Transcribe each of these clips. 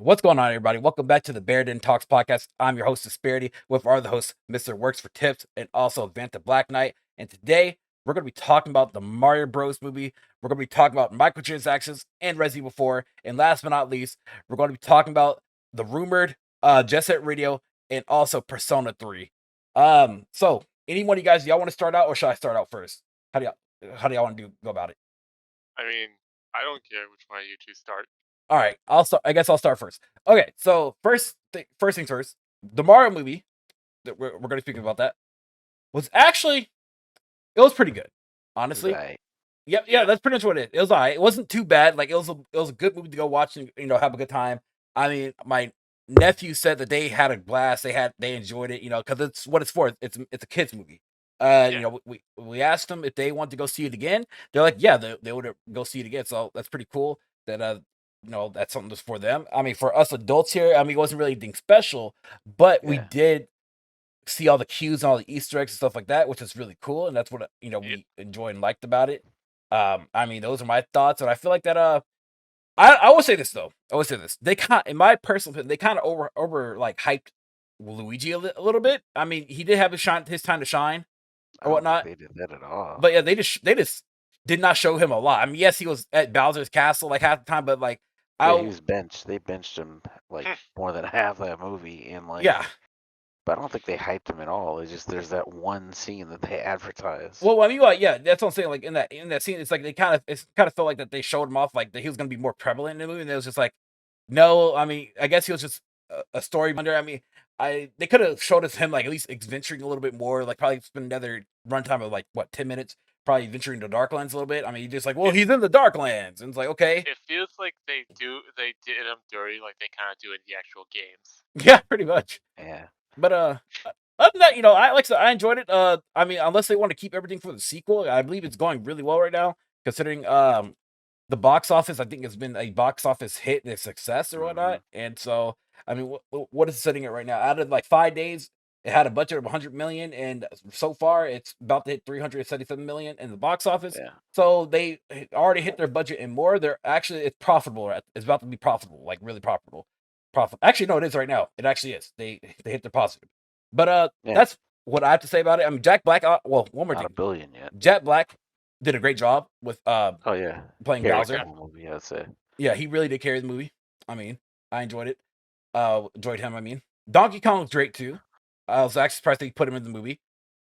What's going on, everybody? Welcome back to the Bearden Talks podcast. I'm your host, Disparity, with our other host, Mr. Works for Tips, and also Vanta Black Knight. And today, we're going to be talking about the Mario Bros. Movie. We're going to be talking about microtransactions and Resident Evil 4. And last but not least, we're going to be talking about the rumored Jet Set Radio and also Persona 3. So any one of you guys, y'all want to start out, or should I start out first? How do y'all want to go about it? I mean, I don't care which one of you two start. All right, I'll start. I guess I'll start first. Okay, so first things first. The Mario movie that we're going to speak about that was actually it was pretty good, honestly. Right. Yep, yeah, that's pretty much what it is. It was alright. It wasn't too bad. Like it was a good movie to go watch and have a good time. I mean, my nephew said that they had a blast. They enjoyed it. Because it's what it's for. It's a kids movie. Yeah. We asked them if they want to go see it again. They're like, yeah, they would go see it again. So that's pretty cool. That that's something that's for them. I mean, for us adults here, I mean, it wasn't really anything special, but we Yeah. did see all the cues and all the Easter eggs and stuff like that, which is really cool, and that's what we enjoyed and liked about it. I mean, those are my thoughts, and I feel like that. I will say this though. I will say this. They in my personal opinion, they kind of over like hyped Luigi a little bit. I mean, he did have his time to shine I or don't whatnot. think they did that at all. But yeah, they just did not show him a lot. I mean, yes, he was at Bowser's castle like half the time, but like yeah, he was benched. They benched him like Hmm. more than half that movie, and like yeah. But I don't think they hyped him at all. It's just there's that one scene that they advertised. Well, I mean, like, yeah, that's what I'm saying. Like in that scene, it's like it kind of felt like that they showed him off like that he was going to be more prevalent in the movie, and it was just like, no. I mean, I guess he was just a story wonder. I mean, they could have showed us him like at least adventuring a little bit more, like probably spend another runtime of like what 10 minutes, probably venturing to Darklands a little bit. I mean, just like, well, he's in the Darklands, and it's like, okay, It feels like they did him dirty like they kind of do in the actual games. yeah, pretty much. Yeah. But other than that, I enjoyed it. I mean, unless they want to keep everything for the sequel, I believe it's going really well right now, considering the box office. I think it's been a box office hit and a success or whatnot. And so, I mean, what is it sitting at right now? Out of like 5 days, it had a budget of 100 million, and so far it's about to hit 377 million in the box office. Yeah. So they already hit their budget and more. It's profitable. It's about to be profitable, like really profitable. Actually, no, it is right now. It actually is. They hit their positive. But Yeah. that's what I have to say about it. I mean, Jack Black. Well, one more Not thing. $1 billion yet. Jack Black did a great job with Oh yeah. playing Carried Bowser. the whole movie, I'd say. Yeah, he really did carry the movie. I mean, I enjoyed it. Enjoyed him. I mean, Donkey Kong was great too. I was actually surprised they put him in the movie.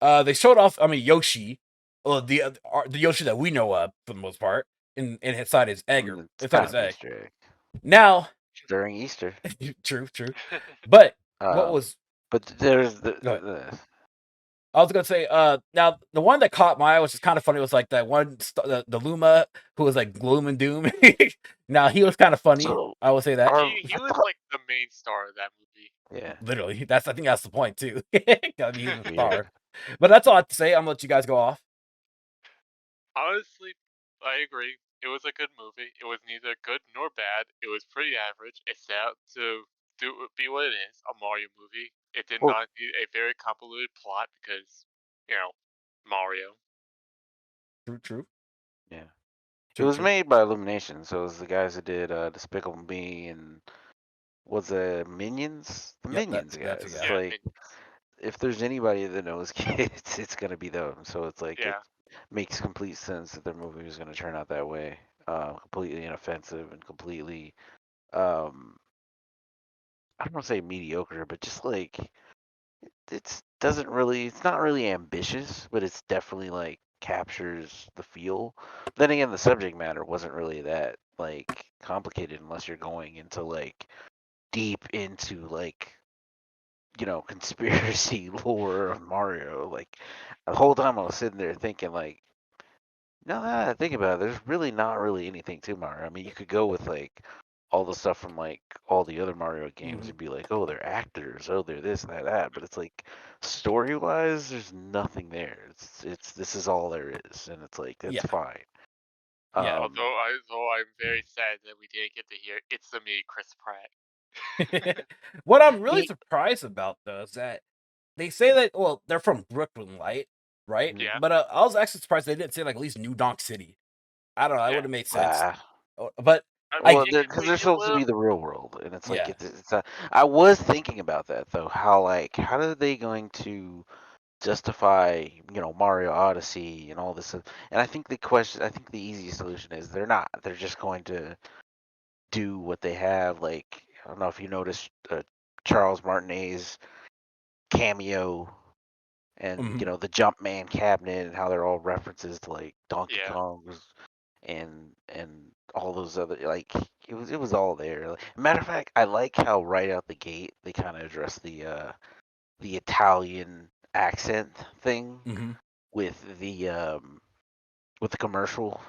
They showed off. I mean, Yoshi, the Yoshi that we know of for the most part, inside his egg or It's inside kind his of egg. Easter egg. Now, During Easter. true. But what Um, was? But there's Go ahead. the I was gonna say, now the one that caught my eye, which is kind of funny, was like that one, the Luma who was like gloom and doom. Now he was kind of funny. So, I will say that. He was like the main star of that movie. yeah. Literally, I think that's the point too. I mean, he's a star. Weird. But that's all I have to say. I'm gonna let you guys go off. Honestly, I agree. It was a good movie. It was neither good nor bad. It was pretty average. It set out to be what it is, a Mario movie. It did Well- not need a very convoluted plot because, Mario. True. Yeah. True, It was true. made by Illumination, so it was the guys that did Despicable Me and was it Minions? The Yep, Minions that's guys. the It's guy. like if there's anybody that knows kids, it's gonna be them. So it's like Yeah. it makes complete sense that their movie was gonna turn out that way. Completely inoffensive and completely I don't want to say mediocre, but just like it's not really ambitious, but it's definitely like captures the feel. Then again, the subject matter wasn't really that like complicated unless you're going into like deep into like conspiracy lore of Mario. Like the whole time I was sitting there thinking like, now that I think about it, there's really not really anything to Mario. I mean, you could go with like all the stuff from like all the other Mario games and be like, oh, they're actors, oh, they're this and they're that, but it's like story wise, there's nothing there. It's this is all there is, and it's like that's Yeah. fine. Yeah. Although I'm very sad that we didn't get to hear "It's the Me, Chris Pratt." What I'm really surprised about though is that they say that they're from Brooklyn, right? Yeah. But I was actually surprised they didn't say like at least New Donk City. I don't know. That Yeah. would have made sense. Ah, But I mean, I Well, it can because make they're you supposed to be laugh. the real world, and it's like yeah. it's a, I was thinking about that though. How are they going to justify Mario Odyssey and all this? And I think the easiest solution is they're not. They're just going to do what they have. Like I don't know if you noticed Charles Martinet's cameo and Mhm. the Jumpman cabinet and how they're all references to like Donkey Yeah, Kong's and all those other like it was all there. Matter of fact, I like how right out the gate they kind of address the Italian accent thing Mhm. with the commercial,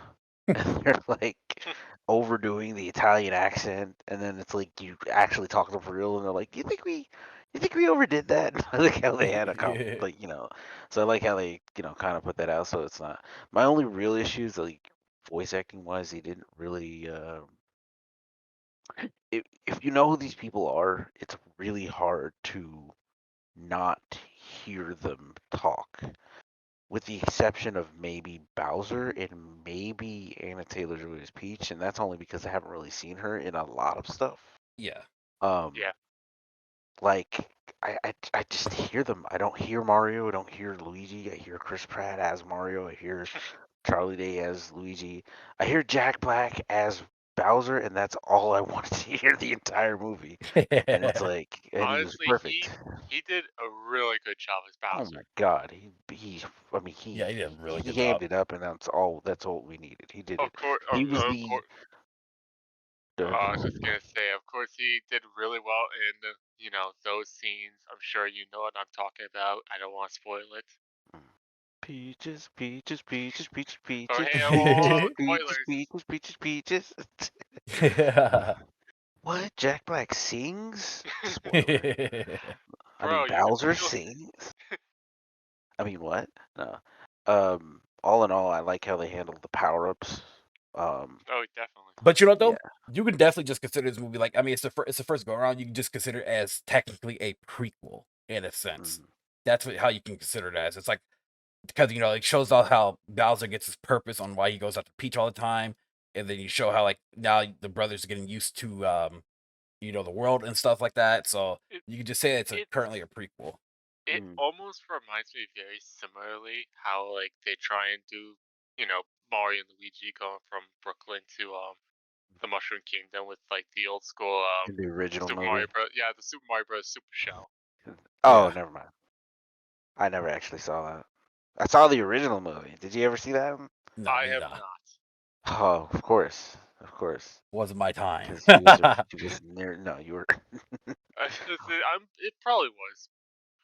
and they're like overdoing the Italian accent, and then it's like you actually talk to them for real, and they're like, you think we overdid that?" I like how they had a Yeah. like so I like how they kind of put that out, so it's not my only real issues like voice acting wise. He didn't really. If you know who these people are, it's really hard to not hear them talk with the exception of maybe Bowser and maybe Anna Taylor Joy's Peach, and that's only because I haven't really seen her in a lot of stuff. Yeah. Um, yeah. like I just hear them. I don't hear Mario. I don't hear Luigi. I hear Chris Pratt as Mario. I hear Charlie Day as Luigi. I hear Jack Black as Bowser, and that's all I wanted to hear the entire movie. And it's like, and he was Honestly, perfect. he did a really good job as Oh my Bowser. God, he I mean Yeah, he did a really he good job. hammed it up, and that's all we needed. He did Of it. course, He was of the course. I was just gonna say, of course, he did really well in those scenes. I'm sure you know what I'm talking about. I don't want to spoil it. peaches, peaches, peaches, peaches, Oh, peaches, hey, peaches, peaches, spoilers, peaches, peaches, peaches. Yeah. What? Jack Black sings? Spoiler. I mean, bro. You can Bowser feel. sings. I mean, what? No. All in all, I like how they handled the power ups. Um, Oh, definitely. But you know what yeah. though? You can definitely just consider this movie like I mean it's the first go around. You can just consider it as technically a prequel in a sense. Mm. That's how you can consider it as. It's like because it shows off how Bowser gets his purpose on why he goes after Peach all the time, and then you show how like now the brothers are getting used to the world and stuff like that. So It you can just say it's it currently a prequel. it Mm. almost reminds me very similarly how like they try and do you know Mario and Luigi going from Brooklyn to the Mushroom Kingdom with like the old school In the original Super Mario movie. Bros. Yeah, the Super Mario Bros. Super Show. Oh, Yeah. never mind. I never actually saw that. I saw the original movie. Did you ever see that one? No, I me have not. not. Oh, of course, Wasn't my time. because she was near. No, you were. It probably was.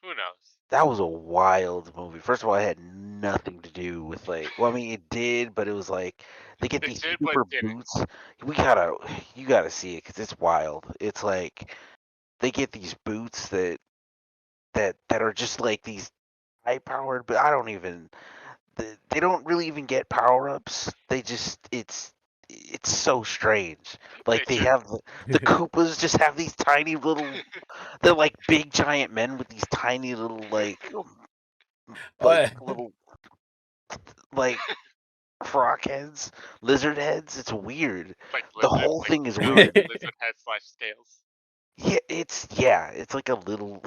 Who knows? That was a wild movie. First of all, it had nothing to do with like. Well, I mean, it did, but it was like they get It these did, but super didn't. boots. You gotta see it because it's wild. It's like they get these boots that are just like these high powered, but I don't even. They don't really even get power ups. They just it's so strange. They Like they just have the Koopas just have these tiny little. They're like big giant men with these tiny little Oh, yeah. little like frog heads, lizard heads. It's weird. like The lizard, whole like thing is literally weird. lizard head slash scales. Yeah, it's like a little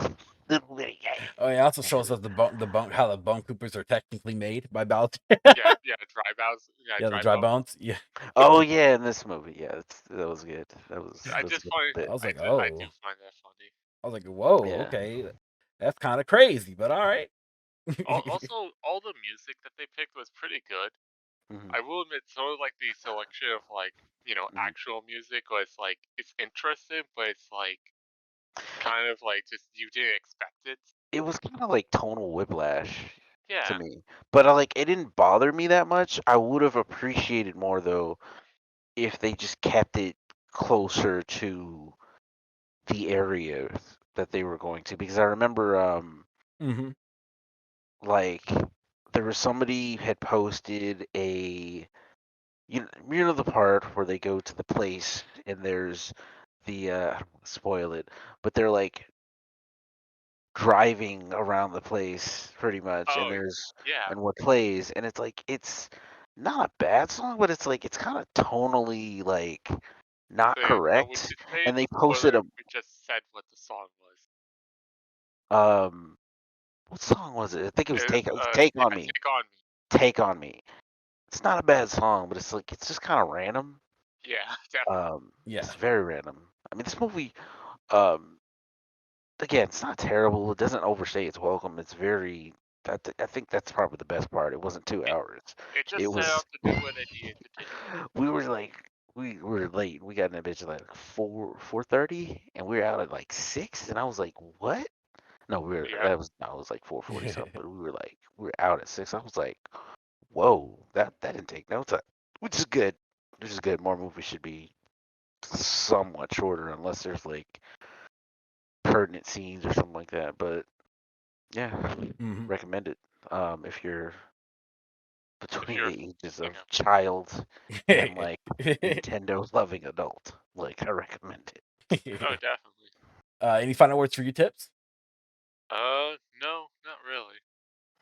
little bitty guy. Oh, yeah, it also shows Anyway, us the bone how the bone coopers are technically made by Bowser. Yeah, yeah, dry bows. Yeah, Yeah, the dry dry bones. bones. Yeah, oh yeah, in this movie, yeah, that was good. I That's a just good find bit. I was like, I do oh, find that funny. I was like, whoa, Yeah. okay, that's kind of crazy, but all right. Also, all the music that they picked was pretty good. Hmm. I will admit, some of like the selection of like Hmm. actual music was like it's interesting, but it's like kind of like just you didn't expect it. It was kind of like tonal whiplash to Yeah, me, but like it didn't bother me that much. I would have appreciated more though if they just kept it closer to the areas that they were going to, because I remember Hmm. like there was somebody had posted a you know the part where they go to the place and there's the I don't want to spoil it, but they're like driving around the place pretty much, and oh there's yeah, and what plays, and it's like it's not a bad song, but it's like it's kind of tonally like not Say, what would correct, you say? and they Spoiler posted if a we just said what the song was. what song was it? I think it was It's Take yeah, on Me. Take on Me. Take on Me. It's not a bad song, but it's like it's just kind of random. Yeah, definitely. Yeah. It's very random. I mean, this movie, um, again, it's not terrible. It doesn't overstay its welcome. It's very. I think that's probably the best part. It wasn't 2 hours. It It just set was. out to do what it needed to do. We were like, we were late. We got in that bitch at like 4:30, and we were out at like 6. And I was like, what? No, we were. Yeah. That was no, it was like 4:40 something. But we were out at 6. I was like, whoa, that didn't take no time, which is good. Which is good. More movies should be somewhat shorter, unless there's like pertinent scenes or something like that. But yeah, Mhm. recommend it. If you're If between you're, the ages you of know, child and like Nintendo loving adult, like I recommend it. oh, definitely. Any final words for you, Tips? No, not really.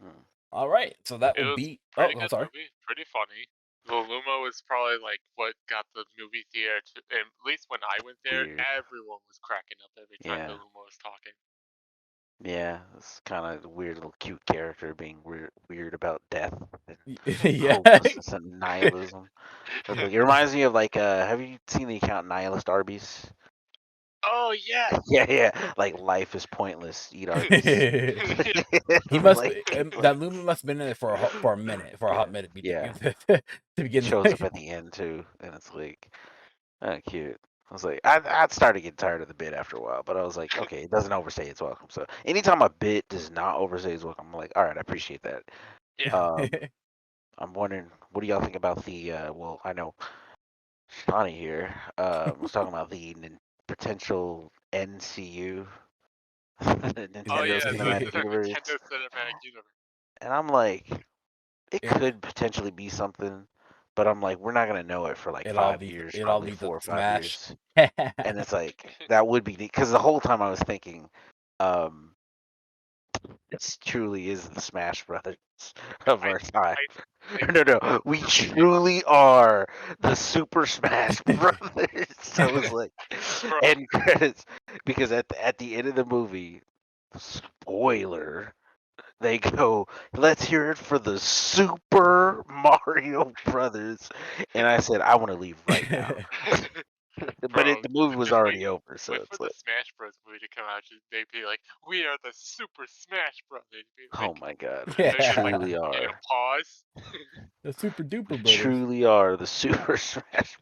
Hmm. All right, so that It will was be. pretty I'm good sorry. movie, pretty funny. The Luma was probably like what got the movie theater to, at least when I went there, Weird. everyone was cracking up every time the Yeah. Luma was talking. Yeah, it's kind of a weird little cute character being weird about death and Yeah. hopelessness and nihilism. Look, it reminds me of like have you seen the account Nihilist Arby's? Oh yeah. Yeah. Like life is pointless. Eat Arby's. Yeah. He must like, be, that Lumen must have been in it for a minute, for a hot minute yeah. to begin. Shows up at the end too, and it's like, oh, cute. I was like, I'd started getting tired of the bit after a while, but I was like, okay, it doesn't overstay its welcome. So anytime a bit does not overstay its welcome, I'm like, all right, I appreciate that. Yeah. I'm wondering, what do y'all think about the? Well, I know Shawnee here was talking about the potential NCU, the Oh Nintendo yeah, Cinematic the Universe, Nintendo Cinematic Universe. and I'm like, it It- could potentially be something, but I'm like, we're not gonna know it for like it all 5 years, it all probably needs a 4 or 5 smash. years. And it's like that would be because the whole time I was thinking, um, this truly is the Smash Brothers of our time. No, we truly are the Super Smash Brothers. So it's like Bro, end credits because at the end of the movie, spoiler, they go, let's hear it for the Super Mario Brothers, and I said I want to leave right now. But bro, the movie was just already over, so wait for it's the like, Smash Bros movie to come out. They'd be like, "We are the Super Smash Brothers." Be oh my god, we they get like, truly are. pause. The Super We Duper Brothers. truly are the Super Smash.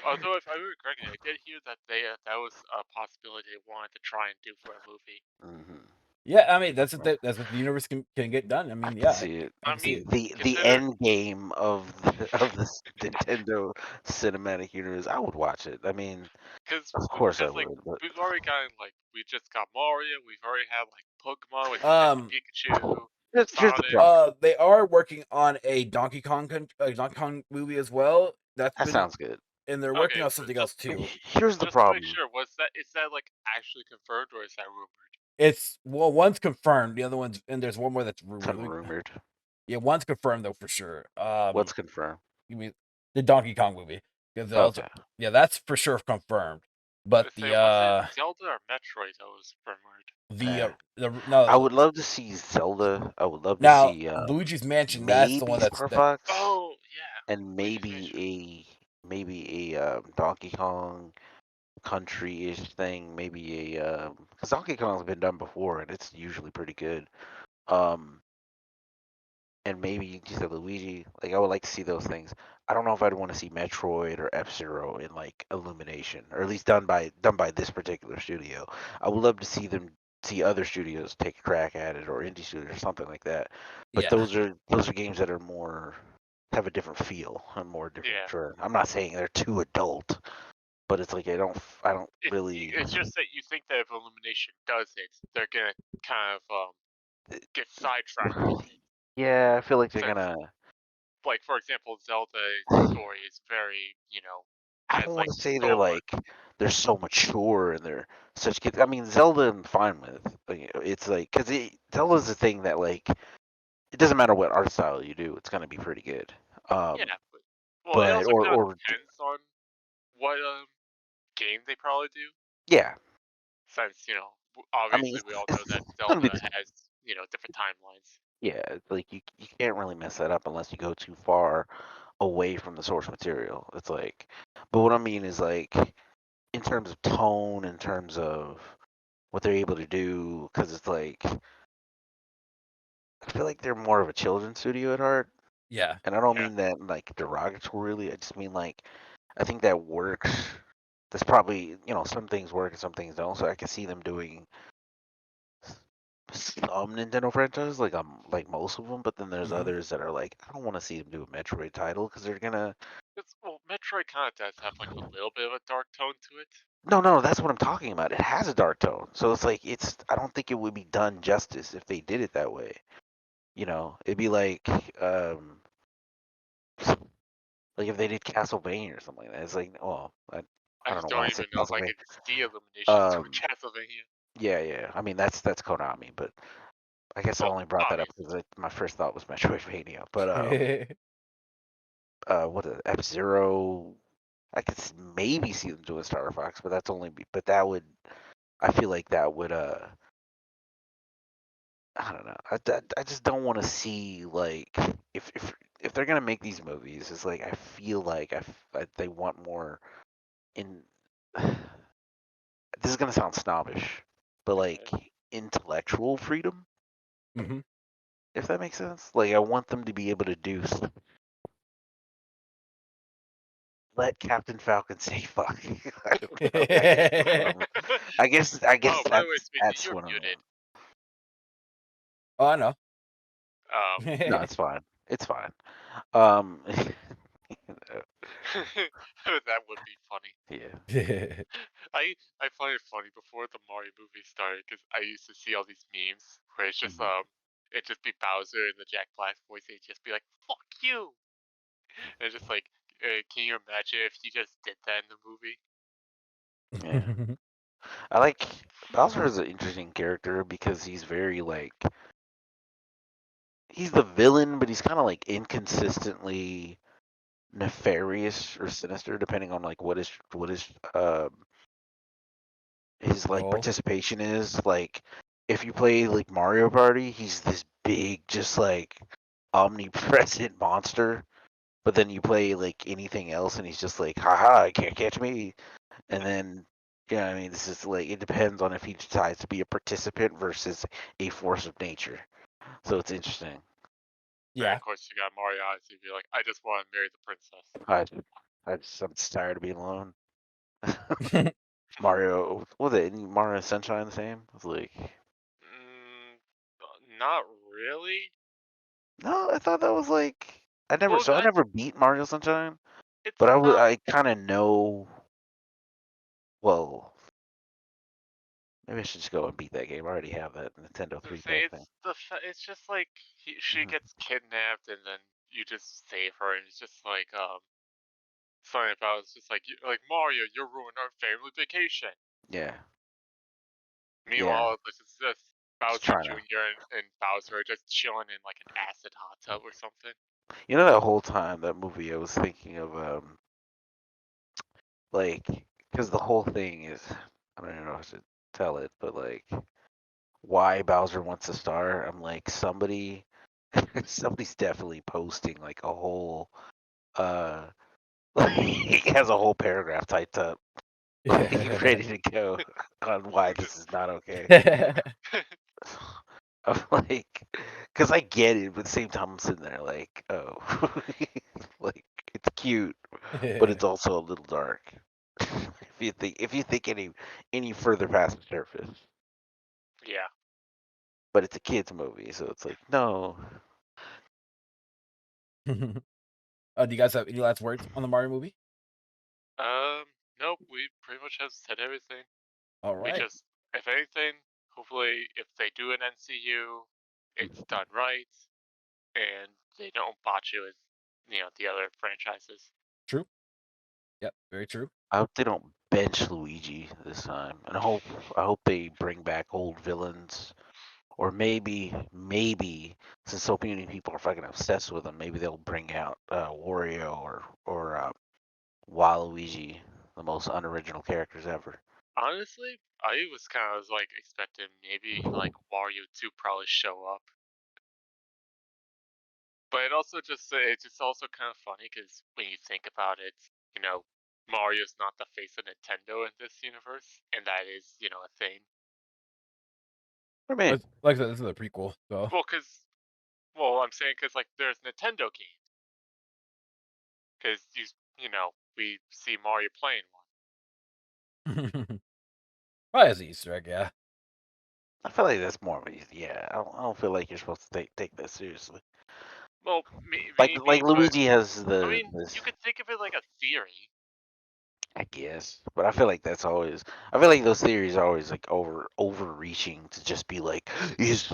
Although, if I remember correctly, I did hear that that was a possibility they wanted to try and do for a movie. Mm-hmm. Yeah, I mean that's what the universe can get done. I I mean, can yeah, see it. I can see it. The Consider end game of of this Nintendo Cinematic Universe. I would watch it. I mean, because of course I like would. But we've already gotten like we just got Mario. We've already had like Pokemon with Detective Um, Pikachu, here's the Sonic. problem. they are working on a Donkey Kong movie as well. That's That been, sounds good. and they're working Okay, on so something else too. Here's the just to make problem. sure, is that like actually confirmed or is that rumored? It's one's confirmed, the other one's, and there's one more that's rumored. Something rumored. Yeah, one's confirmed though for sure. What's confirmed? You mean the Donkey Kong movie? Because also, Okay. yeah, that's for sure confirmed. But Let's say, was it Zelda or Metroid that was rumored? the I no would love to see Zelda. I would love to now see Luigi's Mansion. That's the one maybe that's Star that. Fox Oh yeah, and Luigi's Mansion. maybe a Donkey Kong country-ish thing. Maybe a because Donkey Kong's been done before and it's usually pretty good. Um, and maybe just a Luigi. Like I would like to see those things. I don't know if I'd want to see Metroid or F-Zero in like Illumination, or at least done by this particular studio. I would love to see other studios take a crack at it, or indie studios or something like that. But Yeah, those are games that are more have a different feel and more different Yeah, turn. I'm not saying they're too adult, but it's like I don't really. it's just that you think that if Illumination does it, they're gonna kind of get sidetracked with it. Yeah, I feel like they're Since, gonna. like for example, Zelda's story is very, I has don't want like to say Sora. they're so mature and they're such kids. I mean, Zelda I'm fine with. It's like because Zelda's the thing that like it doesn't matter what art style you do, it's gonna be pretty good. Yeah, but well, it But also kind of or depends on what game they probably do, Yeah, since I mean, obviously we all know that it's gonna be Zelda the has different timelines. yeah. It's like you can't really mess that up unless you go too far away from the source material. It's like, but what I mean is like in terms of tone, in terms of what they're able to do, because it's like I feel like they're more of a children's studio at heart, Yeah. and I don't Yeah, mean that like derogatorily. I just mean like I think that works. That's probably some things work and some things don't. So I can see them doing some Nintendo franchises, like most of them, but then there's Hmm. others that are like I don't want to see them do a Metroid title because they're gonna. well, Metroid kind of does have like a little bit of a dark tone to it. No, that's what I'm talking about. It has a dark tone, so it's like I don't think it would be done justice if they did it that way. It'd be um, like if they did Castlevania or something like that. It's like, oh, I I don't just know why don't I said even know if I Castlevania. can see Illuminations doing Um, Castlevania. yeah. I mean, that's Konami, but I guess I Well, only brought that up obviously. because my first thought was Metroidvania. But what F Zero? I could maybe see them doing Star Fox, but but that would. I feel like that would. I don't know. I just don't want to see like if they're gonna make these movies, it's like I feel like they want more in. This is gonna sound snobbish, but Okay. like intellectual freedom, Hmm. if that makes sense. Like I want them to be able to let Captain Falcon say fuck. I don't know. I guess that's what I'm. I guess Oh, by the way, Smithy, that's you're what I muted. want. Oh, I know. No, it's fine. It's fine. Um, That would be funny. yeah. I find it funny before the Mario movie started because I used to see all these memes where it's just Mhm. it just be Bowser and the Jack Black voice. It'd just be like "fuck you," and it's just like, can you imagine if he just did that in the movie? Yeah. I like Bowser is an interesting character because he's very he's the villain, but he's kind of like inconsistently nefarious or sinister depending on like what his like Role. participation is. Like if you play like Mario Party, he's this big, just like omnipresent monster. But then you play like anything else, and he's just like, haha, can't catch me. And then, yeah, I mean, this is like, it depends on if he decides to be a participant versus a force of nature. So it's interesting. And Yeah. of course, you got Mario Odyssey. Be like, I just want to marry the princess. I, I'm just tired of being alone. Mario, what was it? Mario Sunshine the same? It's like, Mm, not really. no, I thought that was like, Well, I never beat Mario Sunshine, it's but not. I kind of know, well, maybe I should just go and beat that game. I already have that Nintendo To 3-pack say thing. it's just like she Hmm. gets kidnapped and then you just save her and it's just like something about it's just like like Mario, you're ruining our family vacation. Yeah, yeah, Meanwhile, this is just just Bowser trying to. Jr. And Bowser are just chilling in like an acid hot tub or something. That whole time, that movie, I was thinking of, like, because the whole thing is, I don't even know how to tell it, but like, why Bowser wants a star. I'm like, somebody's definitely posting like a whole, uh, like, he has a whole paragraph typed up, like, ready to go on why We're this just is not okay. I'm like, because I get it, but at the same time, I'm sitting there like, oh, like it's cute, but it's also a little dark. If you think any further past the surface, yeah. but it's a kids movie, so it's like no. Do you guys have any last words on the Mario movie? Nope. We pretty much have said everything. All We right. just, if anything, hopefully, if they do an NCU, it's done right and they don't botch it with the other franchises. True. Yep. Very true. I hope they don't bench Luigi this time, and I hope they bring back old villains, or maybe since so many people are fucking obsessed with them, maybe they'll bring out Wario or Waluigi. the most unoriginal characters ever. Honestly, I was kind of like expecting maybe like Mario to probably show up, but it's just also kind of funny because when you think about it, you know, Mario's not the face of Nintendo in this universe, and that is a thing. What do you mean? Like I said, this is a prequel, so. I'm saying because like there's Nintendo games, because we see Mario playing one. Probably as an Easter egg, yeah. I feel like that's more of a yeah. I don't feel like you're supposed to take that seriously. Well, Like maybe, but Luigi has I mean, this. you could think of it like a theory. I guess, but I feel like that's always. I feel like those theories are always like overreaching to just be like, does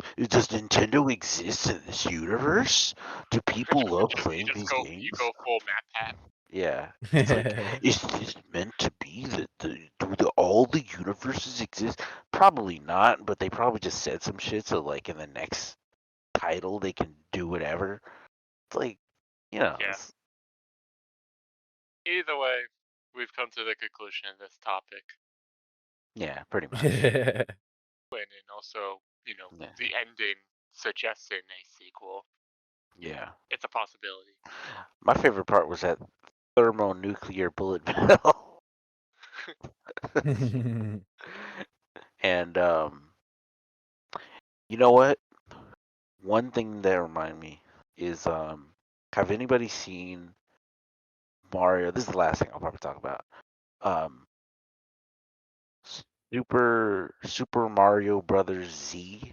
Nintendo exist in this universe? Do people love You playing just these you games? go full map pat. Yeah, it's like, is this meant to be that all the universes exist? Probably not, but they probably just said some shit so like in the next title they can do whatever. It's like, Yeah. it's, Either way, we've come to the conclusion of this topic, yeah, pretty much. Yeah. and also Yeah. the ending suggesting a sequel. Yeah. It's a possibility. My favorite part was that thermonuclear bullet bill. And you know what? One thing that remind me is have anybody seen Mario? This is the last thing I'll probably talk about. Um Super Mario Brothers Z.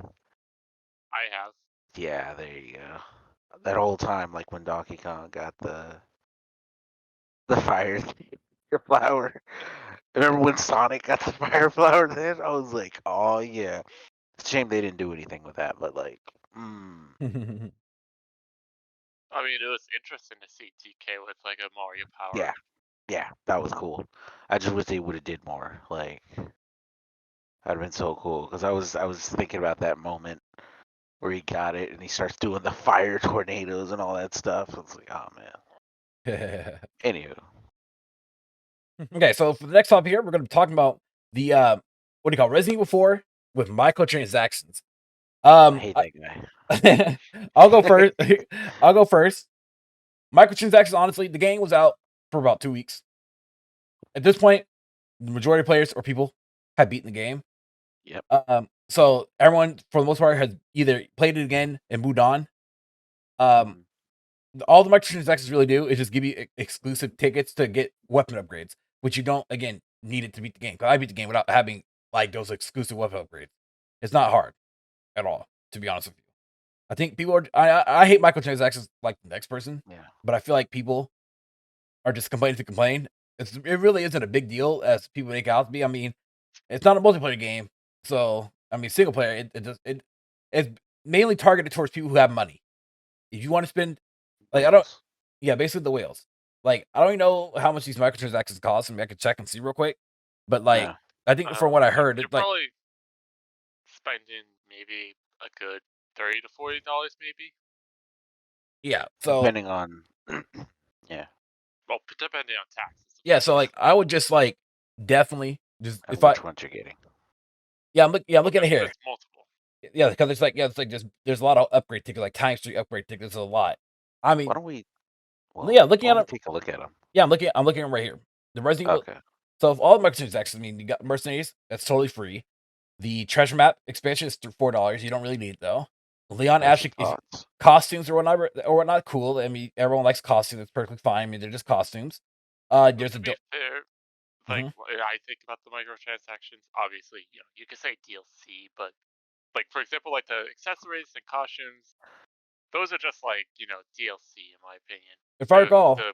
I have. Yeah, there you go. That whole time, like when Donkey Kong got the fire flower. Remember when Sonic got the fire flower then? I was like, oh yeah. It's a shame they didn't do anything with that, but like, I mean, it was interesting to see TK with like a Mario power. yeah, yeah, that was cool. I just wish they would have did more. Like, that'd have been so cool because I was thinking about that moment where he got it and he starts doing the fire tornadoes and all that stuff. It's like, oh man. Anywho, Okay, so for the next topic here, we're going to be talking about the what do you call Resident Evil 4 with microtransactions. I hate that guy. I'll go first. I'll go first. Microtransactions, honestly, the game was out for about 2 weeks. At this point, the majority of players or people have beaten the game. Yep. So everyone, for the most part, has either played it again and moved on. All the microtransactions really do is just give you exclusive tickets to get weapon upgrades, which you don't, again, need it to beat the game. Because I beat the game without having like those exclusive weapon upgrades. It's not hard at all, to be honest with you. I think people are. I hate microtransactions like the next person, Yeah. but I feel like people are just complaining to complain. It really isn't a big deal as people make it out to be. I mean, it's not a multiplayer game, so I mean, single player. It's mainly targeted towards people who have money. If you want to spend, like, I don't. Whales. Yeah, basically the whales. Like, I don't even know how much these microtransactions cost. I mean, I could check and see real quick. But like, Yeah. I think from what I heard, you're it's like, probably spending maybe a good $30 to $40, maybe. yeah. So Depending on, yeah. Well, depending on taxes. yeah, so like, I would just like definitely just And if I which ones you're getting? yeah, I'm looking at here. It's multiple. Yeah, because it's like just there's a lot of upgrade tickets, like times 3 upgrade tickets. There's a lot. I mean, Why don't we? Well, yeah, looking why at don't we them. take a look at them? Yeah, I'm looking at them right here. The Resident Evil. Okay. So if all the microtransactions, I mean, you got mercenaries, that's totally free. The treasure map expansion is $4. You don't really need it though. Leon Special Ashley thoughts. costumes or whatnot cool. I mean, everyone likes costumes. It's perfectly fine. I mean, they're just costumes. There's To a be fair, like Mhm. I think about the microtransactions. Obviously, you could say DLC, but like for example, like the accessories and costumes, those are just like DLC in my opinion. If I recall, The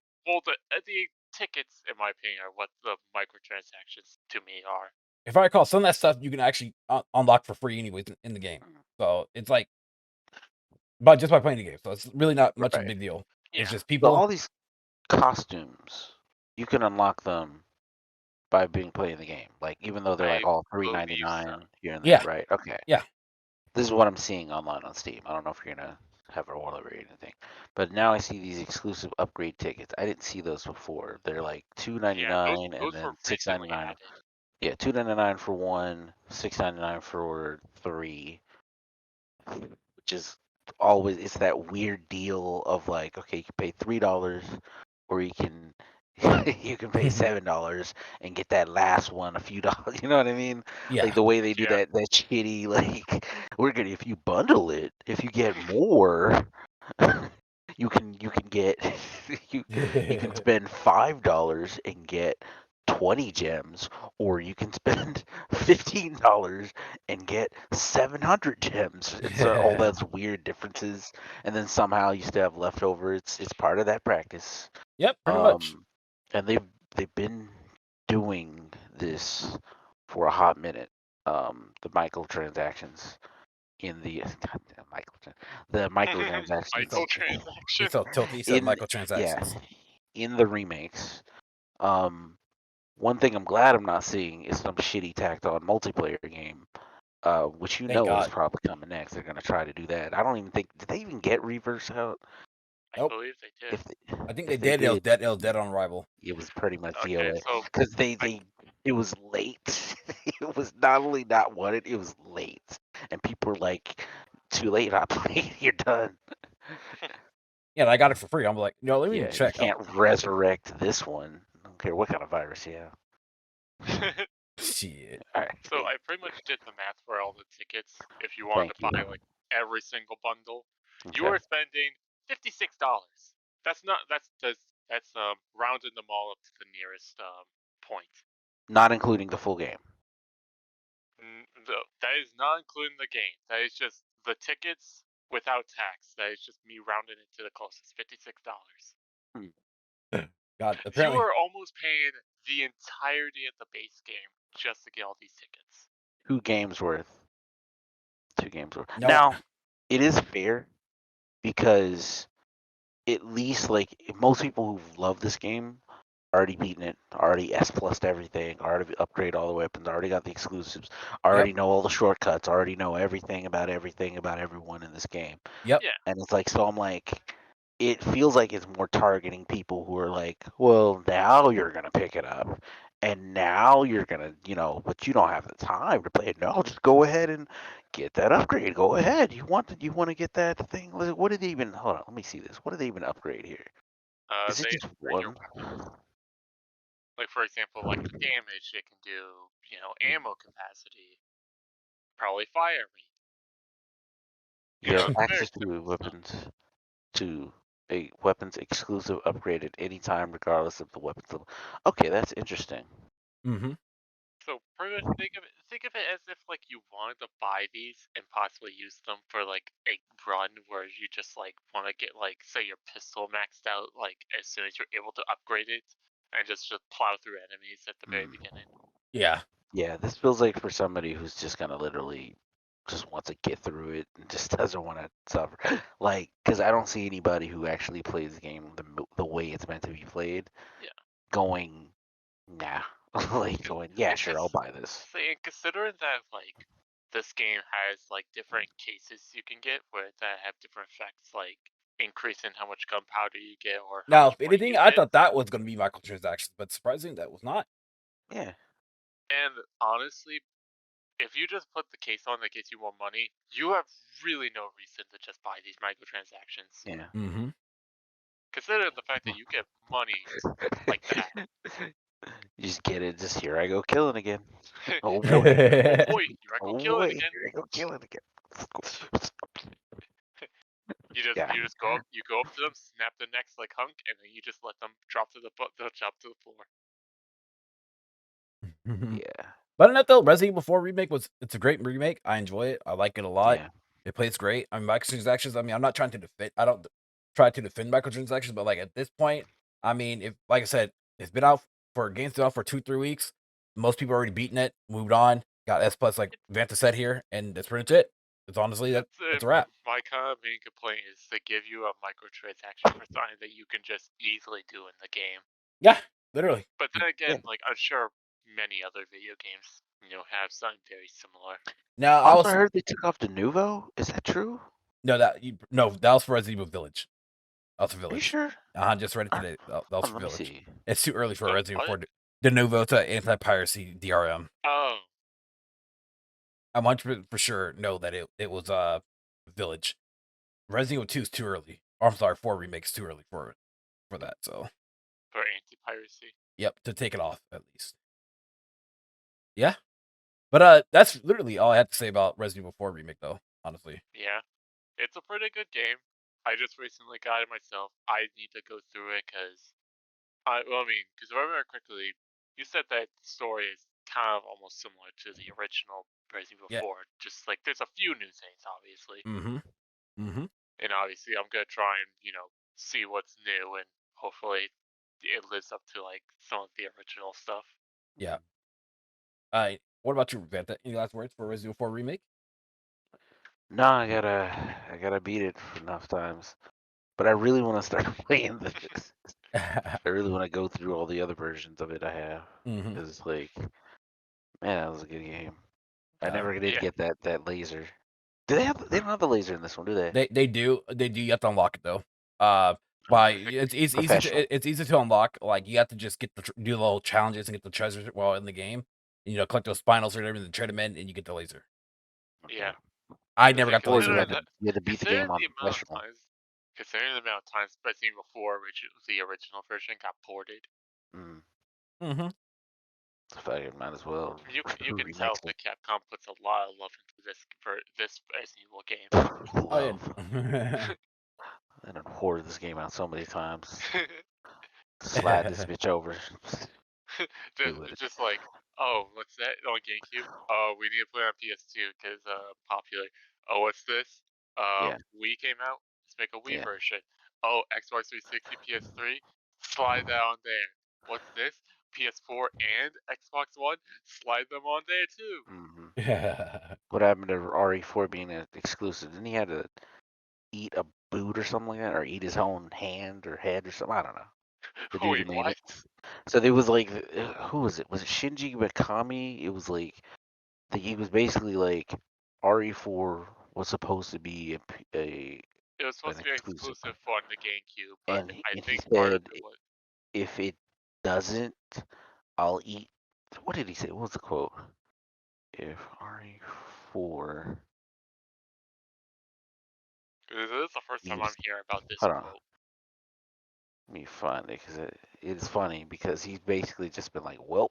tickets in my opinion are what the microtransactions to me are. some of that stuff you can actually unlock for free anyways in the game. So it's like, but just by playing the game, so it's really not much of a Right. big deal. Yeah. It's just So people. all these costumes, you can unlock them by being playing the game. Like even though they're I like all believe so. $3.99 here and there, Yeah. right? Okay. Yeah. This is what I'm seeing online on Steam. I don't know if you're gonna have a whatever anything. But now I see these exclusive upgrade tickets. I didn't see those before. They're like Yeah, those $2.99 and those were then recently $6.99. added. Yeah, $2.99 for one, $6.99 for three, which is always it's that weird deal of like, okay, you can pay $3 or you can you can pay $7 and get that last one a few dollars. You know what I mean? Yeah. Like the way they do Yeah. that shitty like we're gonna if you bundle it, if you get more, you can get you can spend $5 and get 20 gems, or you can spend $15 and get 700 gems. It's all those weird differences, and then somehow you still have leftover. It's part of that practice. Yep, pretty much. And they've been doing this for a hot minute. The microtransactions in the the He's microtransactions so, he's Microtransactions. so tilty. He said in yeah microtransactions. in the remakes. Um, One thing I'm glad I'm not seeing is some shitty tacked on multiplayer game, which Thank is God. probably coming next. They're gonna try to do that. I don't even think did they even get Reverse out? I Nope. believe they did. If I think they if they did. It was did, dead. It was dead on arrival. it was pretty much Okay, DOA so because I it was late. It was not only not wanted, it was late, and people were like, "Too late, not playing. You're done." Yeah, and I got it for free. I'm like, let me even Yeah, you check. can't resurrect this one. I don't care what kind of virus you have. Shit. All right, so I pretty much did the math for all the tickets. If you wanted thank to you. buy like every single bundle, you Okay, are spending $56. That's not that's rounding them all up to the nearest point. not including the full game. That is not including the game. That is just the tickets without tax. That is just me rounding it to the closest $56. God, You apparently. are almost paying the entirety of the base game just to get all these tickets. 2 games worth. 2 games worth. No. Now, it is fair because at least like most people who love this game already beaten it, already S plus everything, already upgrade all the weapons, already got the exclusives, Yep. already know all the shortcuts, already know everything about everyone in this game. Yep. Yeah. And it's like so I'm like it feels like it's more targeting people who are like, well, now you're gonna pick it up. And now you're gonna, but you don't have the time to play it. No, just go ahead and get that upgrade. Go ahead. You want to get that thing? What did they even? Hold on, let me see this. What did they even upgrade here? Is it They just upgrade your one? weapons. Like for example, like the damage it can do, ammo capacity, probably fire rate. You have Very access simple stuff. to a weapons exclusive upgrade at any time, regardless of the weapons level. Okay, that's interesting. Mm-hmm. So pretty much think of it as if like you wanted to buy these and possibly use them for like a run where you just like want to get like say your pistol maxed out like as soon as you're able to upgrade it and just plow through enemies at the very beginning. Yeah. Yeah, this feels like for somebody who's just gonna literally just wants to get through it and just doesn't want to suffer. Like, because I don't see anybody who actually plays the game the way it's meant to be played Yeah. going, nah. Like going, yeah, And sure, I'll buy this. considering that like this game has like different cases you can get where that have different effects like increasing how much gunpowder you get or how Now, much if money anything, you I get. thought that was going to be microtransactions, but surprising that was not. Yeah, And honestly, if you just put the case on that gets you more money, you have really no reason to just buy these microtransactions. yeah. Mm-hmm. Consider the fact that you get money like that. You just get it. Just here I go killing again. Oh oh, boy. oh boy, here I go Oh killing boy. again. Here I go killing again. You just go up to them, snap the next like hunk, and then you just let them drop to the floor. Yeah. But enough though, Resident Evil 4 remake it's a great remake. I enjoy it. I like it a lot. Yeah. It plays great. I mean, microtransactions. I mean, I'm not trying to defend. I don't try to defend microtransactions, but like at this point, I mean, if like I said, it's been out for games been out for 2-3 weeks. Most people already beaten it, moved on, got S plus like Vanta said here, and that's pretty much it. It's honestly that's a wrap. My kind of main complaint is to give you a microtransaction for something that you can just easily do in the game. Yeah, literally. But then again, Yeah. like I'm sure many other video games, have something very similar. Now, Also, I heard they took off the Nuvo. Is that true? No, that was for Resident Evil Village. That was for Are you Village. sure? I just read it Uh, today. That was for Let me Village. see. It's too early for Resident Evil What? 4 de novo to anti-piracy DRM. Oh, I'm 100% for sure know that it was Village. Resident Evil 2 is too early. Or, I'm sorry, 4 remake's too early for that. So for anti-piracy. yep, to take it off at least. Yeah, but that's literally all I had to say about Resident Evil 4 remake, though. Honestly, Yeah, it's a pretty good game. I just recently got it myself. I need to go through it because because if I remember correctly, you said that the story is kind of almost similar to the original Resident Evil yeah. 4. Just like there's a few new things, obviously, Mm-hmm. Mm-hmm. and obviously I'm gonna try and see what's new and hopefully it lives up to like some of the original stuff. Yeah. What about you, Vanta? Any last words for Resident Evil 4 remake? No, I gotta beat it enough times. But I really want to start playing this. I really want to go through all the other versions of it I have. Mm-hmm. Because, like, man, that was a good game. I Yeah. never did Yeah. get that laser. Do they have? They don't have the laser in this one, do they? They do. You have to unlock it though. It's easy Professional. it's easy to unlock. Like you have to just get do the little challenges and get the treasures while in the game. Collect those spinals or whatever, and trade them in, and you get the laser. Okay. Yeah. I never got the Or laser you though. had to beat the game on professional. Considering the amount of times Resident Evil 4 the original version got ported, Mm, Mm-hmm. fucking might as well you can tell remix that it. Capcom puts a lot of love into this Resident Evil game. Oh yeah. I done hoarded this game out so many times. Slide this bitch over. Do with it. Just like, oh, what's that on GameCube? Oh, we need to play on PS2 because popular. Oh, what's this? Yeah. Wii came out. Let's make a Wii Yeah. version. Oh, Xbox 360, PS3. Slide that on there. What's this? PS4 and Xbox One. Slide them on there too. Mm-hmm. What happened to RE4 being an exclusive? Didn't he have to eat a boot or something like that, or eat his own hand or head or something? I don't know. The dude who Wait, made what? it. So there was like, who was it? Was it Shinji Mikami? It was like, he was basically like, RE4 was supposed to be It was supposed an to be exclusive, exclusive on the GameCube, but and I he think part of said it was. if it doesn't, I'll eat. What did he say? What was the quote? If RE4 This is the first time I'm needs, hearing about this hold on, quote. let me find it because it's funny because he's basically just been like, well,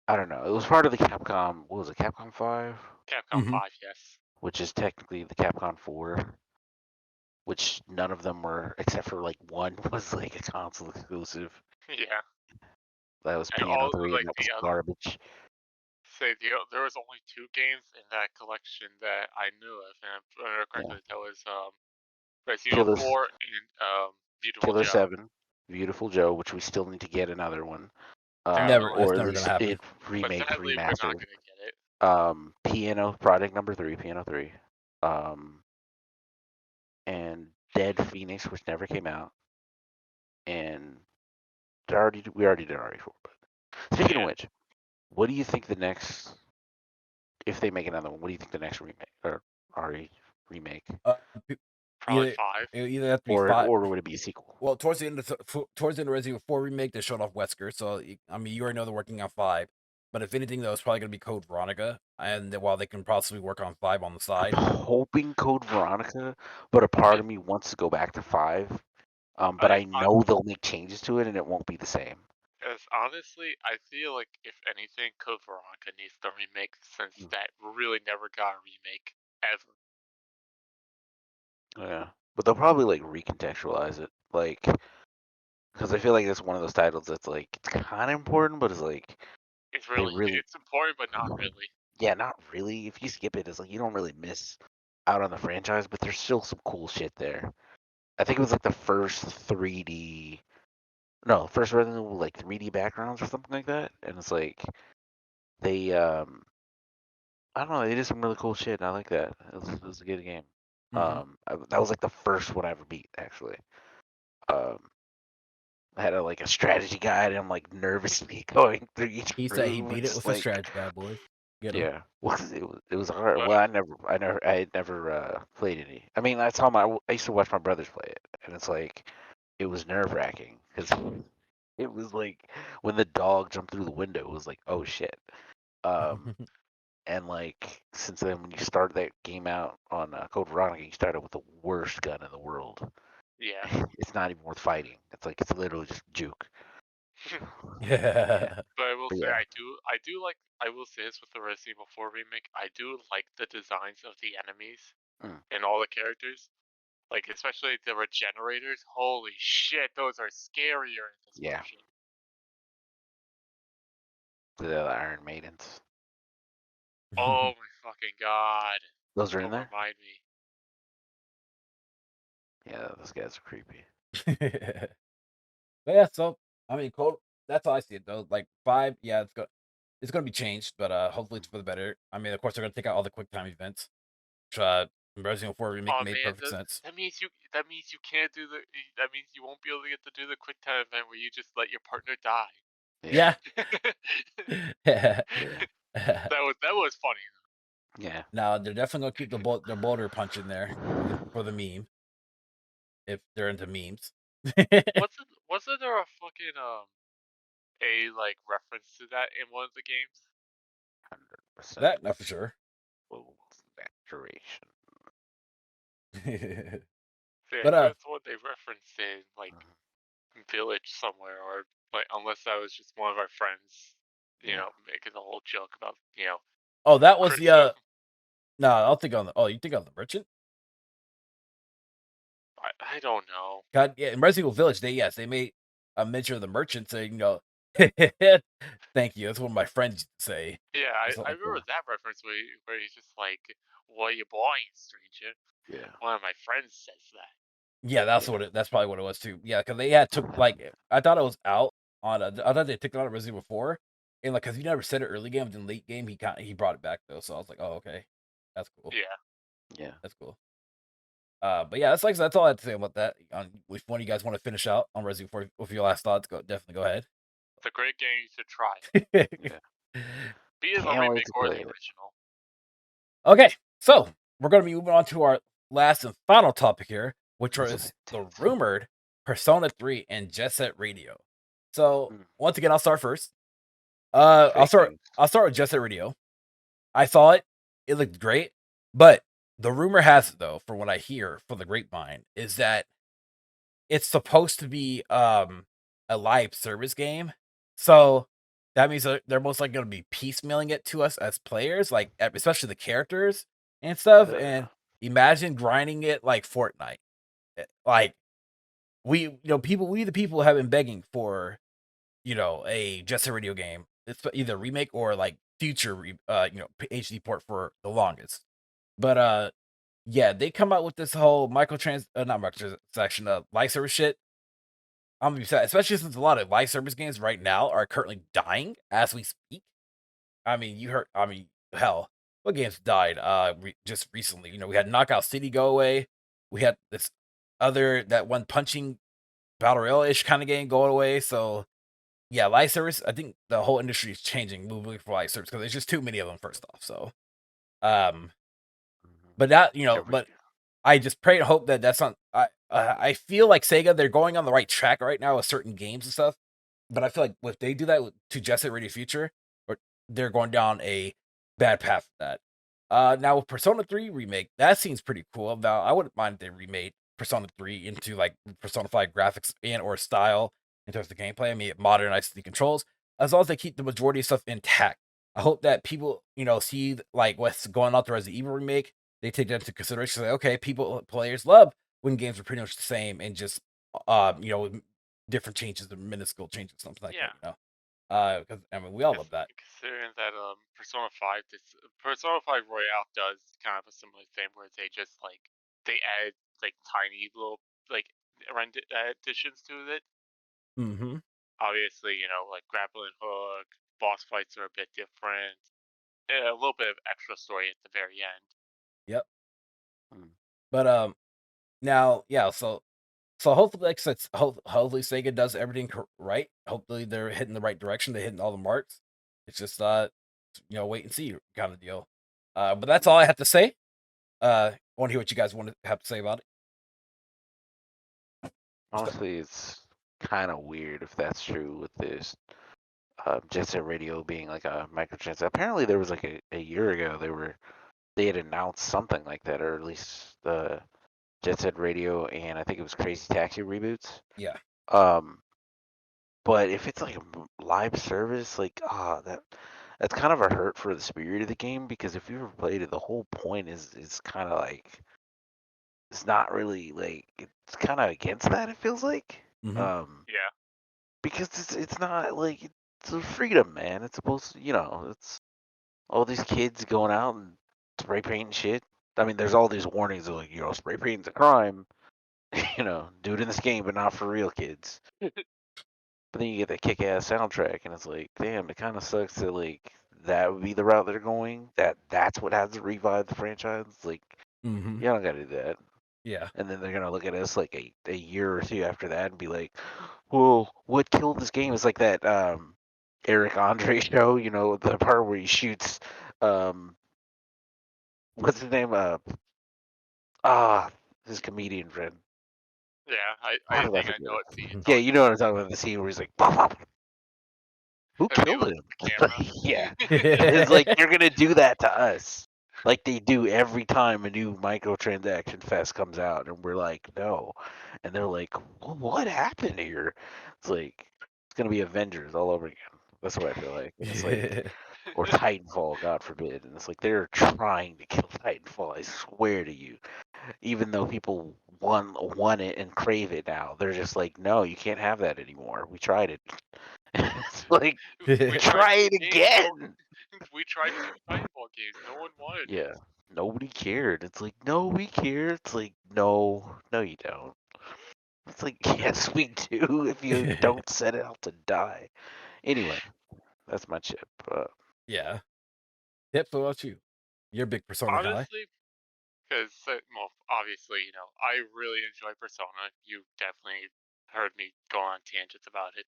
I don't know. It was part of the Capcom. What was it? Capcom 5, Capcom 5, yes. which is technically the Capcom 4, which none of them were except for like one was like a console exclusive. Yeah. That was And Piano all 3, and like that was the other garbage. there was only 2 games in that collection that I knew of, and if I remember Yeah. correctly, that was Resident Evil 4 and Beautiful Killer Joe. 7, Beautiful Joe, which we still need to get another one. Never. Or It's at never least gonna happen. it But remake, sadly, we're not remaster. gonna get it. Piano Project number 3, Piano 3. And Dead Phoenix, which never came out. And we already did RE4. But speaking of Yeah. which, what do you think the next, if they make another one, what do you think the next remake or RE remake, P- Probably either 5. it either have to be or 5. would it be a sequel? Well, towards the end of Resident Evil 4 remake, they showed off Wesker. So I mean, you already know they're working on 5. But if anything, though, it's probably gonna be Code Veronica, and while they can possibly work on 5 on the I'm side. hoping Code Veronica, but a part of me wants to go back to 5. But I know they'll make changes to it, and it won't be the same. As honestly, I feel like if anything, Code Veronica needs the remake since that really never got a remake ever. Yeah, but they'll probably like recontextualize it, like, because I feel like it's one of those titles that's like kind of important, but it's like It's they really really, it's important, but not really. yeah, not really. If you skip it, it's like you don't really miss out on the franchise, but there's still some cool shit there. I think it was like the first 3D, no, first Resident Evil like 3D backgrounds or something like that, and it's like they, I don't know, they did some really cool shit. And I like that. It was a good game. That was like the first one I ever beat actually. Um, I had like a strategy guide, and I'm like nervously going through each He said he room. beat it It's with a like, strategy guide, boys. get them. Yeah. Well, 'cause it was hard. But Well, I had never played any. I mean, I used to watch my brothers play it, and it's like it was nerve-wracking because it was like when the dog jumped through the window, it was like, oh shit. Um, and like since then, when you start that game out on Code Veronica, you started with the worst gun in the world. yeah. It's not even worth fighting. It's literally just juke. Yeah. But I will But say yeah, I will say this with the Resident Evil 4 remake, I do like the designs of the enemies mm, and all the characters. Like especially the regenerators. Holy shit, those are scarier in this yeah, version. the Iron Maidens. Oh my fucking god. Those are in Don't there. remind me. Yeah, those guys are creepy. But yeah, so I mean, Code. That's how I see it though. Like 5, yeah, it's gonna be changed, but hopefully it's for the better. I mean, of course they're gonna take out all the quick time events, which Resident Evil 4 remake Oh made man, perfect sense. that means you can't do the that means you won't be able to get to do the quick time event where you just let your partner die. Yeah, Yeah. that yeah, was funny. yeah. Now they're definitely gonna keep the boulder punch in there for the meme if they're into memes. Wasn't there a fucking a like reference to that in one of the games? 100% That not for sure. full saturation. So yeah, But that's what they referenced in like Mhm. Village somewhere, or like unless that was just one of our friends, Yeah, making a whole joke about oh, that was the Christopher. no, I'll think on the you think on the merchant? I don't know. God, yeah, in Resident Evil Village, they made a mention of the merchant saying, thank you. That's what my friends used to say. Yeah, Or I something like remember that reference where he's just like, "What are you buying, stranger?" yeah, One of my friends says that. yeah, yeah. that's probably what it was too. Yeah, because they had took like I thought it was out on I thought they took it out of Resident Evil 4. And like because he never said it early game, but in late game he brought it back though. So I was like, oh okay. That's cool. Yeah, Yeah. That's cool. But yeah, that's all I have to say about that. If one of you guys want to finish out on Resident Evil 4 with your last thoughts, definitely go ahead. it's a great game. You should try. Yeah. Be it the Can't wait remake to or the play it. original. Okay, so we're going to be moving on to our last and final topic here, which These are is the intense. rumored Persona 3 and Jet Set Radio. So Mm. once again, I'll start first. Fake news. I'll start with Jet Set Radio. I saw it; it looked great, but the rumor has it though, from what I hear from the grapevine, is that it's supposed to be a live service game. So that means they're most likely going to be piecemealing it to us as players, like especially the characters and stuff. Ugh. And imagine grinding it like Fortnite. Like we the people have been begging for a Jet Set Radio game. It's either remake or like future HD port for the longest. But yeah, they come out with this whole not microtransaction live service shit. I'm gonna be sad, especially since a lot of live service games right now are currently dying as we speak. I mean, you heard. I mean, hell, what games died? Just recently, we had Knockout City go away. We had that one punching battle royale ish kind of game go away. So yeah, live service. I think the whole industry is changing, moving for live service because there's just too many of them. First off, so um, Mhm. but that Every I just pray and hope that that's not. I feel like Sega they're going on the right track right now with certain games and stuff. But I feel like if they do that to Jet Set Radio Future, or they're going down a bad path with that. Now with Persona 3 remake, that seems pretty cool. Now I wouldn't mind if they remade Persona 3 into like Persona 5 graphics and or style in terms of gameplay. I mean, it modernizes the controls as long as they keep the majority of stuff intact. I hope that people, see like what's going on with the Resident Evil remake. They take that into consideration. Like, okay, players love when games are pretty much the same and just, different changes, the minuscule changes, something like Yeah, that. Because I mean, we all love that. considering that Persona 5 Royale does kind of a similar thing where they add like tiny little like additions to it. Mm-hmm. Obviously, like grappling hook, boss fights are a bit different. A little bit of extra story at the very end. Yep. Mm. But now, yeah. So hopefully, like I said, hopefully Sega does everything right. Hopefully they're hitting the right direction. They're hitting all the marks. It's just wait and see kind of deal. But that's all I have to say. Want to hear what you guys want to have to say about it? Honestly, it's kind of weird if that's true with this Jet Set Radio being like a microtransaction. Apparently, there was like a year ago they had announced something like that, or at least the Jet Set Radio and I think it was Crazy Taxi reboots. Yeah. Um, but if it's like a live service, like that's kind of a hurt for the spirit of the game because if you ever played it, the whole point is kind of like it's not really like it's kind of against that. It feels like. Mhm. Yeah. Because it's not like it's a freedom, man. It's supposed to, it's all these kids going out and spray painting shit. I mean, there's all these warnings of like, spray painting's a crime. Do it in this game, but not for real kids. But then you get that kick-ass soundtrack, and it's like, damn, it kind of sucks that like that would be the route they're going. That's what has to revive the franchise. Like, Mhm. you don't gotta do that. Yeah. And then they're gonna look at us like a year or two after that and be like, "Well, what killed this game?" Is like that Eric Andre show, the part where he shoots what's his name? Ah, his comedian friend. Yeah. How I did I think I forget know it? what scene you're Yeah, you talking know what about. I'm talking about. The scene where he's like, "Pop, pop." Who As he killed looks him? at the Like, camera. yeah, it's like you're gonna do that to us, like they do every time a new microtransaction fest comes out, and we're like, no, and they're like, well, what happened here? It's like it's gonna be Avengers all over again. That's what I feel like, and it's like, or Titanfall, God forbid, and it's like they're trying to kill Titanfall. I swear to you, even though people want it and crave it now, they're just like, no, you can't have that anymore. We tried it. It's like We tried try to it do games. again. We tried to do Titanfall games. No one wanted it. Yeah, nobody cared. It's like, no, we care. It's like, no, no, you don't. It's like, yes, we do. If you don't set out to die. Anyway, that's my chip. Yeah. Yep. So what about you? You're a big Persona guy. Honestly, because well, obviously, I really enjoy Persona. You definitely heard me go on tangents about it.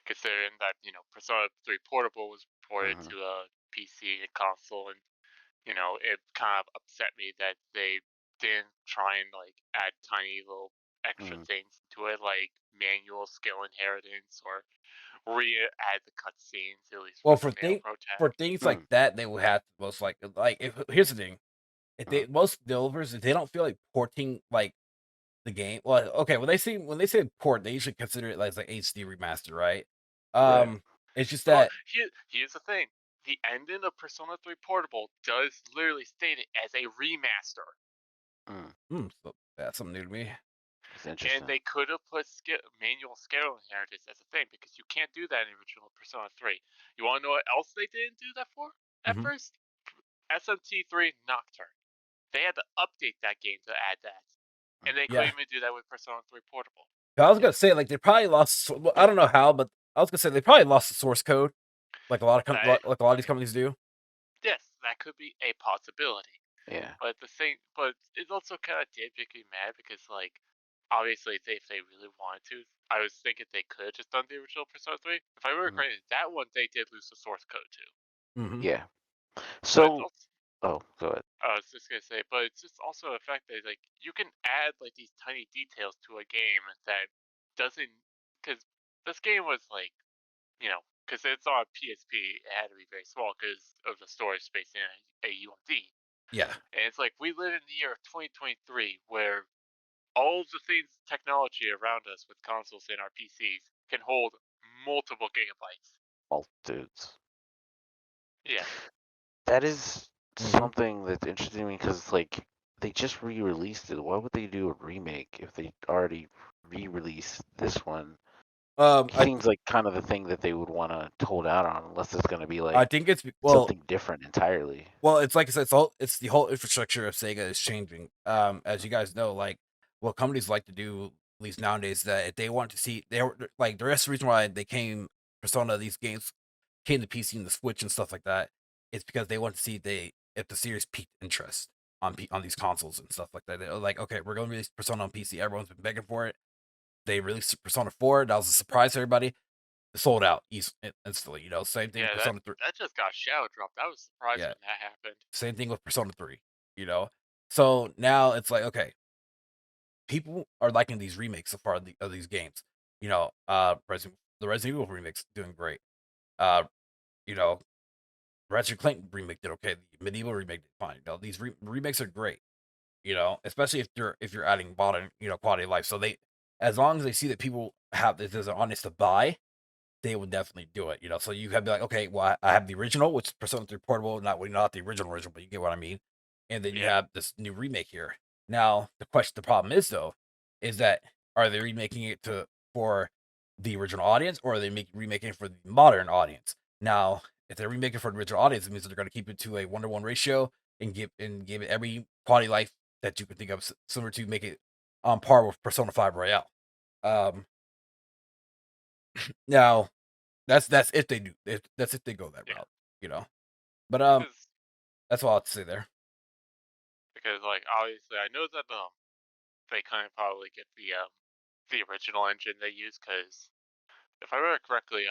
Considering that Persona 3 Portable was ported Mhm, to a PC and console, and it kind of upset me that they didn't try and like add tiny little extra mhm. things to it, like manual skill inheritance or re-add the cutscenes at least for Well, the male for protag. things like Hmm. that, they would have to most like if here's the thing. If Mhm. they most developers, if they don't feel like porting like the game, well, okay, when they say port, they usually consider it like HD remaster, right? Right. It's just Well, that here's the thing: the ending of Persona 3 Portable does literally state it as a remaster. so that's something new to me. It's And interesting. they could have put manual scale inheritance as a thing because you can't do that in original Persona 3. You want to know what else they didn't do that for at Hmm. first? SMT3 Nocturne. They had to update that game to add that. And they couldn't Yeah, even do that with Persona 3 Portable. I was Yeah. gonna say like they probably lost. Well, I don't know how, but I was gonna say they probably lost the source code, like a lot of That, like a lot of these companies do. yes, that could be a possibility. Yeah. But it also kind of did make me mad because, like, obviously, if they really wanted to, I was thinking they could have just done the original Persona 3. If I remember Mhm. correctly, that one they did lose the source code too. Hmm. Yeah. But it's So, also, oh, go ahead. I was just gonna say, but it's just also the fact that like you can add like these tiny details to a game that doesn't, because this game was like, because it's on PSP, it had to be very small because of the storage space in a UMD. Yeah, And it's like we live in the year of 2023 where all of the things, technology around us with consoles and our PCs can hold multiple gigabytes. Multitudes. Yes. That is hmm something that's interesting to me because, like, they just re-released it. Why would they do a remake if they already re-released this one? I Seems like kind of the thing that they would want to hold out on, unless it's going to be I like think it's something different entirely. It's like I said, it's the whole infrastructure of Sega is changing. As you guys know, like what companies like to do, at least nowadays, that if they want to see, they were like the rest of the reason why they came Persona, these games came to PC and the Switch and stuff like that, is because they want to see if the series piqued interest on these consoles and stuff like that. They're like, okay, we're going to release Persona on PC. Everyone's been begging for it. They released Persona 4. That was a surprise to everybody. sold out instantly. Same thing with Yeah, that Persona 3. that just got shadow dropped. I was surprised Yeah, when that happened. same thing with Persona 3. You know, so now it's like, okay, people are liking these remakes so far of these games. The Resident Evil remix doing great. Uh, you know, Ratchet Clank remake did okay. The Medieval remake did fine. These remakes are great. Especially if you're adding modern, quality of life. So as long as they see that people have this as an honest to buy, they would definitely do it. So you have to be like, okay, well, I have the original, which is Persona 3 Portable, not the original, but you get what I mean. And then you Yeah, have this new remake here. Now, the problem is though, is that are they remaking it for the original audience, or are they remaking it for the modern audience? Now, if they're remaking for the original audience, it means that they're going to keep it to a 1-to-1 ratio and give it every quality of life that you can think of, similar to make it on par with Persona 5 Royale. Um, now that's if they do. That's if they go that yeah. route, you know. But Because that's all I have to say there. like obviously I know that they kind of probably get the original engine they use because if I remember correctly,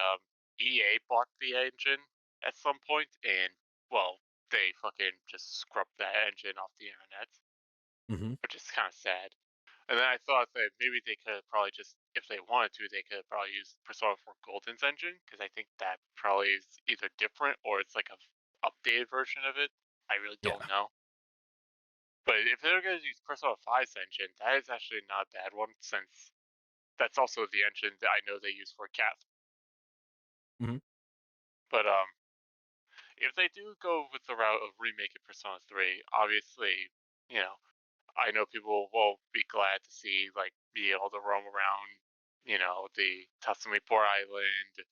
EA bought the engine at some point, and well, they fucking just scrubbed that engine off the internet, Mm-hmm. which is kind of sad. And then I thought that maybe they could probably just, if they wanted to, they could probably use Persona 4 Golden's engine because I think that probably is either different or it's like a updated version of it. I really Yeah. don't know. But if they're going to use Persona 5's engine, that is actually not a bad one since that's also the engine that I know they use for Cat. Mm-hmm. But if they do go with the route of remaking Persona 3, obviously, you know, I know people will be glad to see like be able to roam around, the Tatsumi Port Island,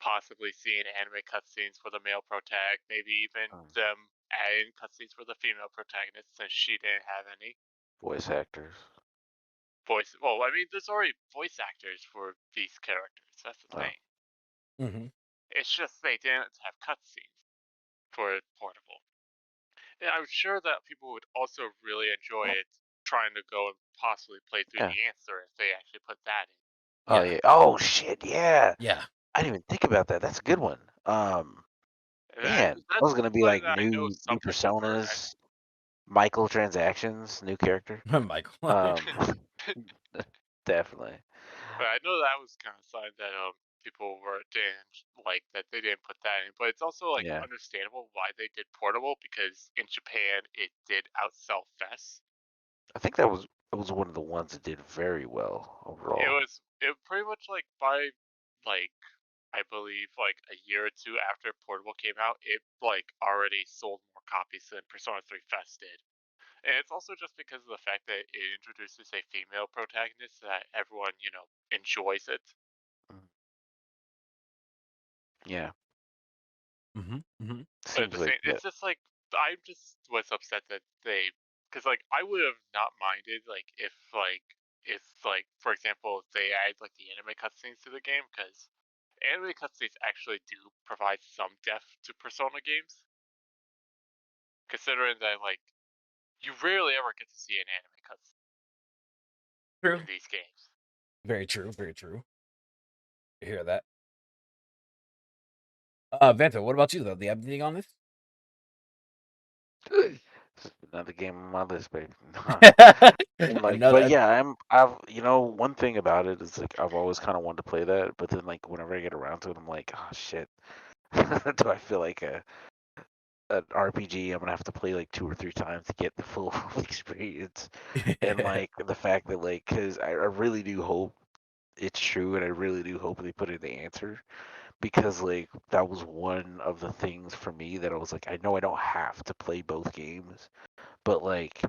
possibly seeing anime cutscenes for the male protagonist, maybe even Um, them adding cutscenes for the female protagonist since she didn't have any voice actors. voice. Well, I mean, there's already voice actors for these characters. That's the Oh, thing. Mm-hmm. It's just they didn't have cutscenes for Portable. And I'm sure that people would also really enjoy oh, it trying to go and possibly play through yeah. the answer if they actually put that in. Oh Yeah. yeah. Oh shit. Yeah. Yeah. I didn't even think about that. That's a good one. And Man, I that's was gonna be something like that I know new some people were. personas, Microtransactions, new character. Michael. Um, definitely. But I know that was kind of something that people were didn't like that they didn't put that in. But it's also like Yeah, understandable why they did Portable because in Japan it did outsell Fest. I think that was one of the ones that did very well overall. It pretty much like by like I believe like a year or two after Portable came out, it like already sold more copies than Persona 3 Fest did. And it's also just because of the fact that it introduces a female protagonist that everyone, enjoys it. Mm, yeah, Mm-hmm. Mm-hmm. But at seems the like same, that. it's just like I just was upset that because like I would have not minded if like for example if they add like the anime cutscenes to the game because anime cutscenes actually do provide some depth to Persona games, considering that like you rarely ever get to see an anime cutscene True. in these games. Very true. Very true. I hear that. Vanta, what about you though? Do you have anything on this? Another game on my list, baby. And like, but Another. yeah, I've one thing about it is like I've always kind of wanted to play that, but then like whenever I get around to it, I'm like, oh shit. Do I feel like an RPG I'm gonna have to play like 2 or 3 times to get the full experience? And like the fact that like, cause I really do hope it's true, and I really do hope they put in the answer because like that was one of the things for me that I was like, I know I don't have to play both games, but like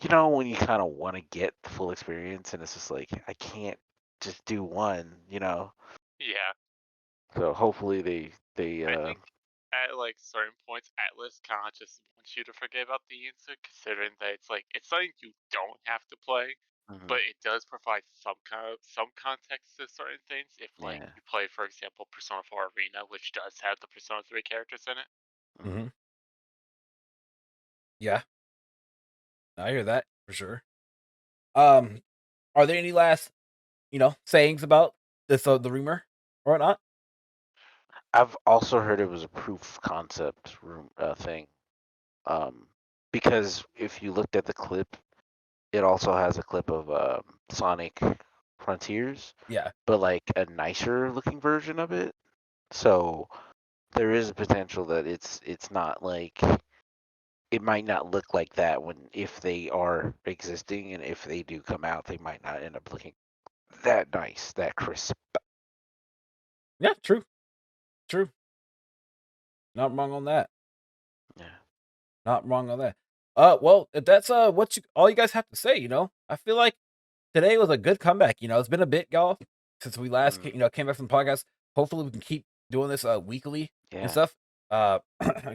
when you kind of want to get the full experience, and it's just like I can't just do one. Yeah, So hopefully they I think at like certain points, Atlas kind of just wants you to forget about the instant, considering that it's something you don't have to play, mhm, but it does provide some context to certain things. If like yeah, you play, for example, Persona 4 Arena, which does have the Persona 3 characters in it. mhm. Hmm. Yeah, I hear that for sure. Um, are there any last sayings about this the rumor? or not. I've also heard it was a proof concept room thing. Um, because if you looked at the clip, it also has a clip of Sonic Frontiers, Yeah. but like a nicer looking version of it. So there is a potential that it's not like it might not look like that when if they are existing, and if they do come out, they might not end up looking that nice, that crisp. Yeah, true. True. Not wrong on that. Yeah. Not wrong on that. Well, if that's what you all you guys have to say, I feel like today was a good comeback. It's been a bit, y'all, since we last came back from the podcast. Hopefully, we can keep doing this weekly and Yeah. stuff.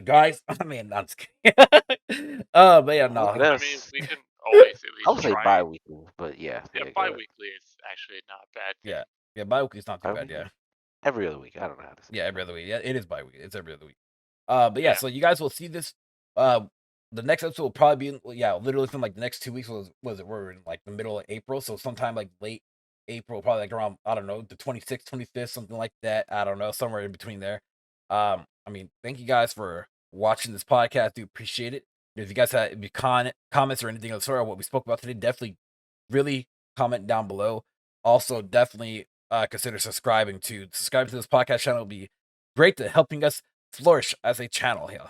Guys, I mean, I'm just kidding. But yeah, Look at no, I us. mean, we can always at I least would say try it. bi-weekly, but yeah, Yeah, go ahead. bi-weekly is actually not a bad thing. yeah, bi-weekly is not too bad. Bi-weekly? Yeah, Every other week. I don't know how to say yeah, it. every other week. Yeah, it is bi-weekly. It's every other week. But yeah, Yeah. so you guys will see this. Uh, the next episode will probably be literally from like the next 2 weeks. Was it? We're in like the middle of April, so sometime like late April, probably like around I don't know the 26th, 25th, something like that. I don't know, somewhere in between there. I mean, thank you guys for watching this podcast. Do appreciate it. If you guys have any comments or anything of the sort of what we spoke about today, definitely really comment down below. Also, definitely consider subscribing to this podcast channel. It'll be great to helping us flourish as a channel here.